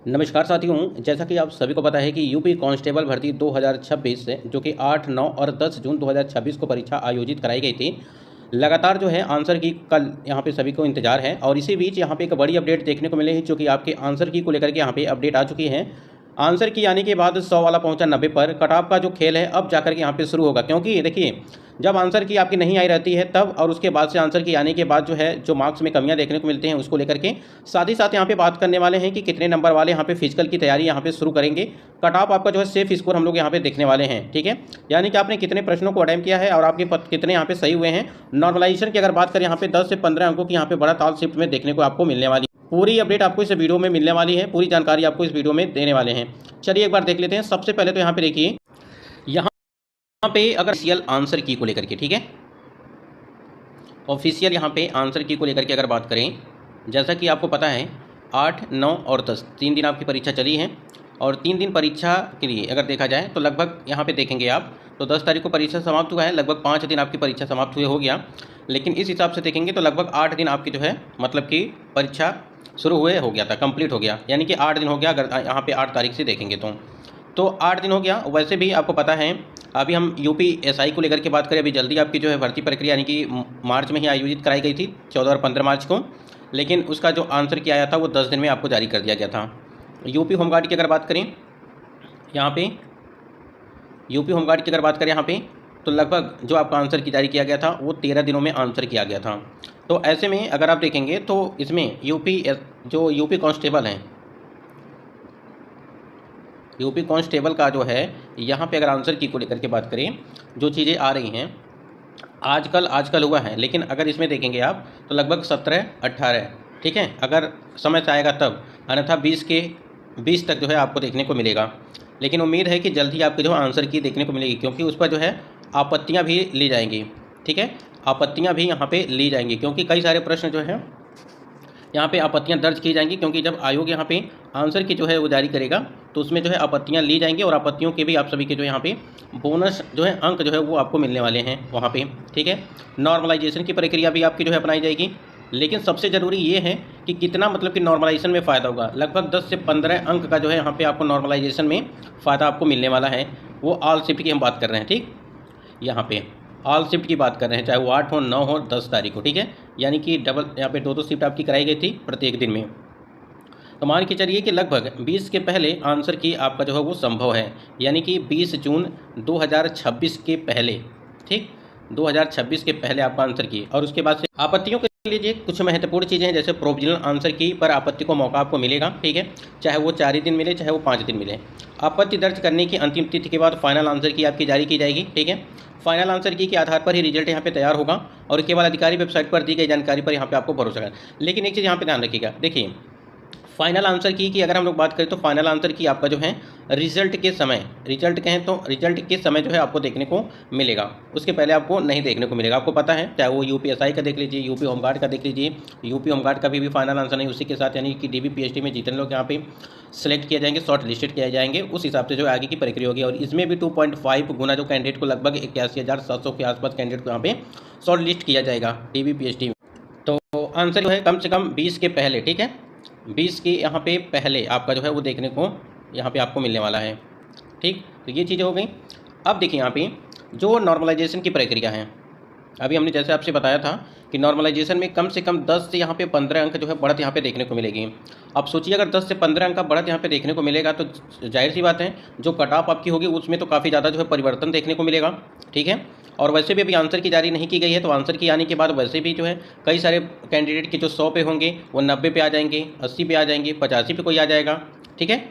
नमस्कार साथियों, जैसा कि आप सभी को पता है कि यूपी कांस्टेबल भर्ती 2026 से जो कि 8, 9 और 10 जून 2026 को परीक्षा आयोजित कराई गई थी। लगातार जो है आंसर की कल यहाँ पे सभी को इंतजार है और इसी बीच यहाँ पे एक बड़ी अपडेट देखने को मिली है, जो कि आपके आंसर की को लेकर के यहाँ पे अपडेट आ चुकी है। आंसर की आने के बाद 100 वाला पहुंचा 90 पर। कट ऑफ का जो खेल है अब जाकर के यहाँ पे शुरू होगा, क्योंकि देखिए जब आंसर की आपकी नहीं आई रहती है तब और उसके बाद से आंसर की आने के बाद जो है जो मार्क्स में कमियां देखने को मिलती हैं उसको लेकर के साथ ही साथ यहाँ पे बात करने वाले हैं कि कितने नंबर वाले यहाँ पे फिजिकल की तैयारी यहाँ पे शुरू करेंगे। कट ऑफ आपका जो है सेफ स्कोर हम लोग यहाँ पे देखने वाले हैं, ठीक है। यानी कि आपने कितने प्रश्नों को अटेम्प्ट किया है और आपके कितने यहाँ पे सही हुए हैं। नॉर्मलाइजेशन की अगर बात करें यहाँ पे 10 से 15 अंकों की यहाँ पे बड़ा ताल शिफ्ट में देखने को आपको मिलने वाली पूरी अपडेट आपको इस वीडियो में मिलने वाली है। पूरी जानकारी आपको इस वीडियो में देने वाले हैं। चलिए एक बार देख लेते हैं। सबसे पहले तो यहाँ पे देखिए, यहाँ पे अगर ऑफिशियल आंसर की को लेकर के, ठीक है, ऑफिशियल यहाँ पे आंसर की को लेकर के अगर बात करें, जैसा कि आपको पता है 8, 9 और 10 3 दिन आपकी परीक्षा चली है और 3 दिन परीक्षा के लिए अगर देखा जाए तो लगभग यहाँ पे देखेंगे आप तो 10 तारीख को परीक्षा समाप्त हुआ है, लगभग 5 दिन आपकी परीक्षा समाप्त हुए हो गया। लेकिन इस हिसाब से देखेंगे तो लगभग 8 दिन आपकी जो है मतलब कि परीक्षा शुरू हुए हो गया था, कंप्लीट हो गया, यानी कि 8 दिन हो गया अगर यहाँ पे 8 तारीख से देखेंगे तो 8 दिन हो गया। वैसे भी आपको पता है अभी हम यूपी एसआई को लेकर के बात करें, अभी जल्दी आपकी जो है भर्ती प्रक्रिया यानी कि मार्च में ही आयोजित कराई गई थी 14 और 15 मार्च को, लेकिन उसका जो आंसर की आया था वो 10 दिन में आपको जारी कर दिया गया था। यूपी होमगार्ड की अगर बात करें यहाँ पे, यूपी होमगार्ड की अगर बात करें यहाँ पे तो लगभग जो आपका आंसर की जारी किया गया था वो 13 दिनों में आंसर किया गया था। तो ऐसे में अगर आप देखेंगे तो इसमें यूपी कांस्टेबल हैं, यूपी कांस्टेबल का जो है यहाँ पे अगर आंसर की को लेकर के बात करें, जो चीज़ें आ रही हैं आजकल हुआ है, लेकिन अगर इसमें देखेंगे आप तो लगभग 17, 18, ठीक है, अगर समय से आएगा तब, अन्यथा 20 तक जो है आपको देखने को मिलेगा। लेकिन उम्मीद है कि जल्द ही आपको जो आंसर की देखने को मिलेगी, क्योंकि उस पर जो है आपत्तियाँ भी ली जाएंगी, ठीक है, आपत्तियाँ भी यहाँ पे ली जाएंगी, क्योंकि कई सारे प्रश्न जो है यहाँ पे आपत्तियाँ दर्ज की जाएंगी, क्योंकि जब आयोग यहाँ पे आंसर की जो है वो जारी करेगा तो उसमें जो है आपत्तियाँ ली जाएंगी और आपत्तियों के भी आप सभी के जो यहाँ पे बोनस जो है अंक जो है वो आपको मिलने वाले हैं वहाँ पे, ठीक है। नॉर्मलाइजेशन की प्रक्रिया भी आपकी जो है अपनाई जाएगी, लेकिन सबसे ज़रूरी ये है कि कितना मतलब कि नॉर्मलाइजेशन में फ़ायदा होगा। लगभग 10 से 15 अंक का जो है यहाँ पर आपको नॉर्मलाइजेशन में फ़ायदा आपको मिलने वाला है। वो ऑल शिफ्ट की हम बात कर रहे हैं, ठीक, यहाँ पे ऑल शिफ्ट की बात कर रहे हैं, चाहे वो 8 हो, 9 हो, 10 तारीख को, ठीक है, यानी कि डबल यहाँ पे 2 शिफ्ट आपकी कराई गई थी प्रत्येक दिन में। तो मान के चलिए कि लगभग 20 के पहले आंसर की आपका जो है वो संभव है, यानी कि 20 जून 2026 के पहले, ठीक, 2026 के पहले आपका आंसर की। और उसके बाद से आपत्तियों के लिए कुछ महत्वपूर्ण चीज़ें हैं, जैसे प्रोविजनल आंसर की पर आपत्ति को मौका आपको मिलेगा, ठीक है, चाहे वो 4 ही दिन मिले चाहे वो 5 दिन मिले। आपत्ति दर्ज करने की अंतिम तिथि के बाद फाइनल आंसर की आपकी जारी की जाएगी, ठीक है। फाइनल आंसर की के आधार पर ही रिजल्ट यहाँ पे तैयार होगा और केवल अधिकारी वेबसाइट पर दी गई जानकारी पर यहाँ पे आपको भरोसा करना। लेकिन एक चीज़ यहाँ पे ध्यान रखिएगा, देखिए फाइनल आंसर की अगर हम लोग बात करें तो फाइनल आंसर की आपका जो है रिजल्ट के समय, रिजल्ट कहें तो रिजल्ट के समय जो है आपको देखने को मिलेगा, उसके पहले आपको नहीं देखने को मिलेगा। आपको पता है चाहे वो यूपीएसआई का देख लीजिए, यूपी होमगार्ड का देख लीजिए, यूपी होमगार्ड का भी फाइनल आंसर नहीं, उसी के साथ यानी कि डीबी पीएचडी में जितने लोग यहाँ पे सेलेक्ट किए जाएंगे, शॉर्ट लिस्टेड किए जाएंगे, उस हिसाब से जो आगे की प्रक्रिया होगी। और इसमें भी 2.5 गुना जो कैंडिडेट को लगभग 81,700 के आसपास कैंडिडेट को यहाँ पे शॉर्ट लिस्ट किया जाएगा डीबी पीएचडी में। तो आंसर जो है कम से कम 20 के पहले, ठीक है, 20 के यहाँ पे पहले आपका जो है वो देखने को यहाँ पे आपको मिलने वाला है, ठीक। तो ये चीज़ें हो गई। अब देखिए यहाँ पे जो नॉर्मलाइजेशन की प्रक्रिया है, अभी हमने जैसे आपसे बताया था कि नॉर्मलाइजेशन में कम से कम 10 से यहाँ पे 15 अंक जो है बढ़त यहाँ पे देखने को मिलेगी। अब सोचिए अगर 10 से 15 अंक का बढ़त यहाँ पे देखने को मिलेगा तो जाहिर सी बात है जो कट ऑफ आपकी होगी उसमें तो काफ़ी ज़्यादा जो है परिवर्तन देखने को मिलेगा, ठीक है। और वैसे भी अभी आंसर की जारी नहीं की गई है, तो आंसर की आने के बाद वैसे भी जो है कई सारे कैंडिडेट के जो 100 पे होंगे वो 90 पे आ जाएंगे, 80 पे आ जाएंगे, 85 पे कोई आ जाएगा, ठीक है।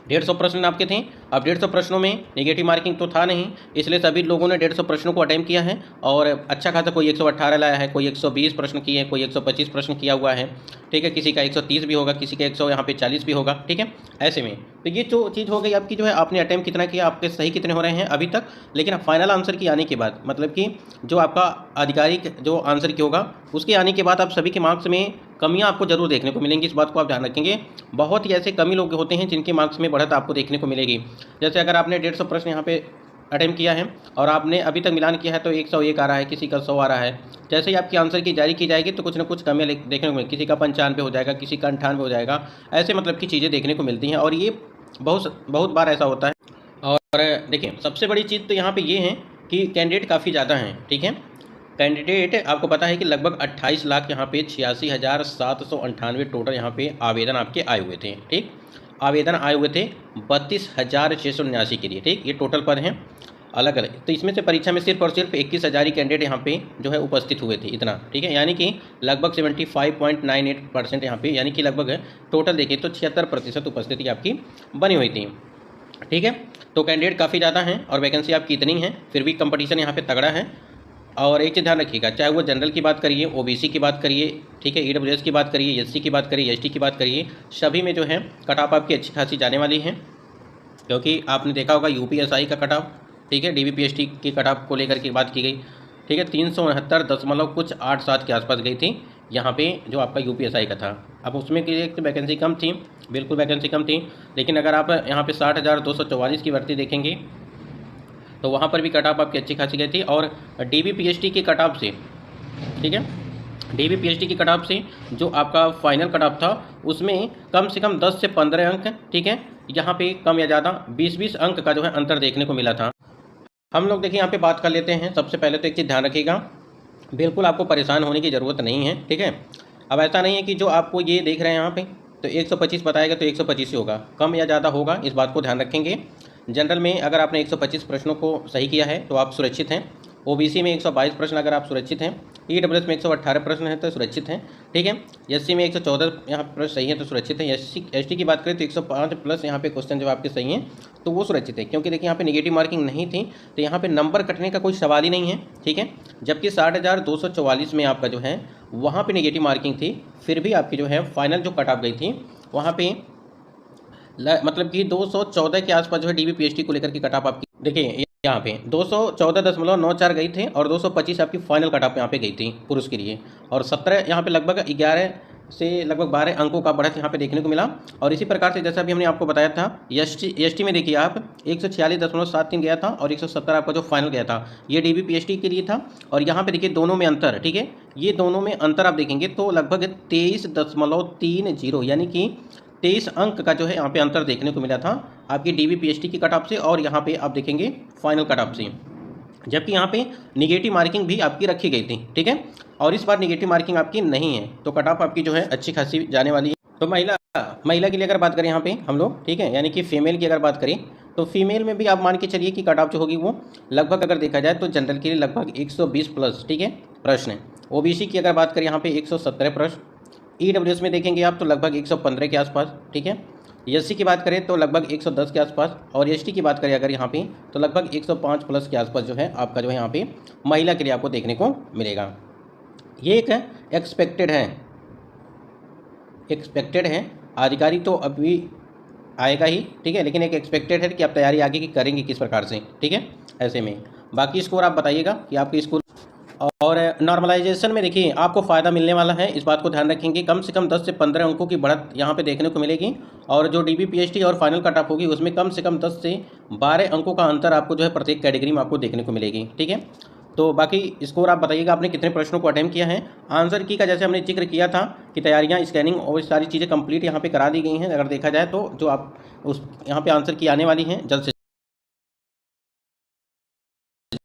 150 प्रश्न आपके थे। अब 150 प्रश्नों में नेगेटिव मार्किंग तो था नहीं, इसलिए सभी लोगों ने 150 प्रश्नों को अटेम्प्ट किया है और अच्छा खासा कोई 118 लाया है, कोई 120 प्रश्न किए हैं, कोई 125 प्रश्न किया हुआ है, ठीक है, किसी का 130 भी होगा, किसी का 100 यहाँ पे 40 भी होगा, ठीक है। ऐसे में तो ये जो चीज़ हो गई आपकी जो है आपने अटेम्प्ट कितना किया, आपके सही कितने हो रहे हैं अभी तक। लेकिन फाइनल आंसर की आने के बाद मतलब कि जो आपका आधिकारिक जो आंसर की होगा उसके आने के बाद आप सभी के मार्क्स में कमियां आपको जरूर देखने को मिलेंगी, इस बात को आप ध्यान रखेंगे। बहुत ही ऐसे कमी लोग होते हैं जिनके मार्क्स में बढ़त आपको देखने को मिलेगी। जैसे अगर आपने 150 प्रश्न यहाँ पे अटेम्प्ट किया है और आपने अभी तक मिलान किया है तो 101 आ रहा है, किसी का 100 आ रहा है। जैसे ही आपकी आंसर की जारी की जाएगी तो कुछ ना कुछ कमियाँ देखने को मिलेगी, किसी का 95 हो जाएगा, किसी का 98 हो जाएगा, ऐसे मतलब की चीज़ें देखने को मिलती हैं और ये बहुत बार ऐसा होता है। और देखिए सबसे बड़ी चीज़ तो यहाँ पे ये है कि कैंडिडेट काफ़ी ज़्यादा हैं, ठीक है। कैंडिडेट आपको पता है कि लगभग 28 लाख यहाँ पे 86,798 टोटल यहाँ पे आवेदन आपके आए हुए थे, ठीक। आवेदन आए हुए थे 32,679 के लिए, ठीक। ये टोटल पद हैं अलग अलग। तो इसमें से परीक्षा में सिर्फ और सिर्फ 21,000 ही कैंडिडेट यहाँ पे जो है उपस्थित हुए थे, इतना, ठीक है। यानी कि लगभग 75.98% यहाँ पे, यानी कि लगभग टोटल देखिए तो 76% उपस्थिति आपकी बनी हुई थी, ठीक है। तो कैंडिडेट काफ़ी ज़्यादा हैं और वैकेंसी आपकी इतनी है, फिर भी कंपटीशन यहाँ पे तगड़ा है। और एक चीज़ ध्यान रखिएगा, चाहे वो जनरल की बात करिए, ओबीसी की बात करिए, ठीक है, ईडब्ल्यूएस की बात करिए, एससी की बात करिए, एसटी की बात करिए, सभी में जो है कट ऑफ आपकी अच्छी खासी जाने वाली है। क्योंकि आपने देखा होगा यूपीएसआई का कट ऑफ, ठीक है, डीबीपीएसटी की कट ऑफ को लेकर के बात की गई, ठीक है, 369.87 के आसपास गई थी यहाँ पे जो आपका यूपीएसआई का था। अब उसमें की एक वैकेंसी कम थी, बिल्कुल वैकेंसी कम थी, लेकिन अगर आप यहाँ पे 60,244 की भर्ती देखेंगे तो वहाँ पर भी कट ऑफ आपकी अच्छी खासी गई थी। और डीबीपीएसटी की कट ऑफ से, ठीक है, डीबीपीएसटी की कट ऑफ से जो आपका फाइनल कट ऑफ था उसमें कम से कम 10 से 15 अंक, ठीक है, यहाँ पे कम या ज़्यादा 20-20 अंक का जो है अंतर देखने को मिला था। हम लोग देखिए यहाँ पे बात कर लेते हैं। सबसे पहले तो एक चीज़ ध्यान रखिएगा, बिल्कुल आपको परेशान होने की ज़रूरत नहीं है, ठीक है। अब ऐसा नहीं है कि जो आपको ये देख रहे हैं यहाँ पे तो 125 बताएगा तो 125 ही होगा, कम या ज़्यादा होगा, इस बात को ध्यान रखेंगे। जनरल में अगर आपने 125 प्रश्नों को सही किया है तो आप सुरक्षित हैं। ओबीसी में 122 प्रश्न अगर आप सुरक्षित हैं, ईडब्ल्यूएस में 118 प्रश्न हैं तो सुरक्षित हैं, ठीक है। एससी में 114 यहाँ प्रश्न सही है तो सुरक्षित है। एसटी की बात करें तो 105 प्लस यहाँ पे क्वेश्चन जब आपके सही हैं तो वो सुरक्षित है, क्योंकि देखिए यहाँ पे नेगेटिव मार्किंग नहीं थी तो यहाँ पे नंबर कटने का कोई सवाल ही नहीं है, ठीक है। जबकि 60,244 में आपका जो है वहाँ पर नेगेटिव मार्किंग थी, फिर भी आपकी जो है फाइनल जो कट ऑफ गई थी वहाँ पर मतलब कि 214 के आसपास जो है डीबीपीएसटी को लेकर के कट ऑफ आपकी देखिए यहाँ पे 214.94 गई थी और 225 आपकी फाइनल कट ऑफ यहाँ पे गई थी पुरुष के लिए। और 17 यहाँ पे लगभग 11 से लगभग 12 अंकों का बढ़त यहाँ पे देखने को मिला। और इसी प्रकार से जैसा भी हमने आपको बताया था एसटी में देखिए आप 146.73 गया था और 170 आपका जो फाइनल गया था ये डीबीपीएसटी के लिए था। और यहाँ पे देखिए दोनों में अंतर, ठीक है, ये दोनों में अंतर आप देखेंगे तो लगभग 23.30 यानी कि 23 अंक का जो है यहाँ पे अंतर देखने को मिला था आपकी डीबीपीएसटी की कट ऑफ से और यहाँ पे आप देखेंगे फाइनल कट ऑफ से। जबकि यहाँ पे निगेटिव मार्किंग भी आपकी रखी गई थी, ठीक है, और इस बार निगेटिव मार्किंग आपकी नहीं है तो कट ऑफ आपकी जो है अच्छी खासी जाने वाली है। तो महिला के लिए अगर बात करें यहाँ पे हम लोग, ठीक है, यानी कि फीमेल की अगर बात करें तो फीमेल में भी आप मान के चलिए कि कट ऑफ जो होगी वो लगभग अगर देखा जाए तो जनरल के लिए लगभग 120 प्लस, ठीक है, प्रश्न है। ओबीसी की अगर बात करें यहाँ पे 117 प्रश्न, ईडब्ल्यूएस में देखेंगे आप तो लगभग 115 के आसपास, ठीक है। एससी की बात करें तो लगभग 110 के आसपास और एसटी की बात करें अगर यहाँ पे तो लगभग 105 प्लस के आसपास जो है आपका जो है यहाँ पे महिला के लिए आपको देखने को मिलेगा। ये एक एक्सपेक्टेड है, आधिकारिक तो अभी आएगा ही, ठीक है, लेकिन एक एक्सपेक्टेड है कि आप तैयारी आगे की करेंगे किस प्रकार से, ठीक है। ऐसे में बाकी स्कोर आप बताइएगा कि आपके स्कूल और नॉर्मलाइजेशन में देखिए आपको फ़ायदा मिलने वाला है, इस बात को ध्यान रखेंगे। कम से कम 10 से 15 अंकों की बढ़त यहाँ पे देखने को मिलेगी और जो डीबीपीएसटी और फाइनल कट ऑफ होगी उसमें कम से कम 10 से 12 अंकों का अंतर आपको जो है प्रत्येक कैटेगरी में आपको देखने को मिलेगी, ठीक है। तो बाकी स्कोर आप बताइएगा आपने कितने प्रश्नों को अटेम्प्ट किया है। आंसर की का जैसे हमने जिक्र किया था कि तैयारियाँ, स्कैनिंग और सारी चीज़ें कंप्लीट यहाँ पर करा दी गई हैं। अगर देखा जाए तो जो आप उस यहाँ पर आंसर की आने वाली हैं जल्द से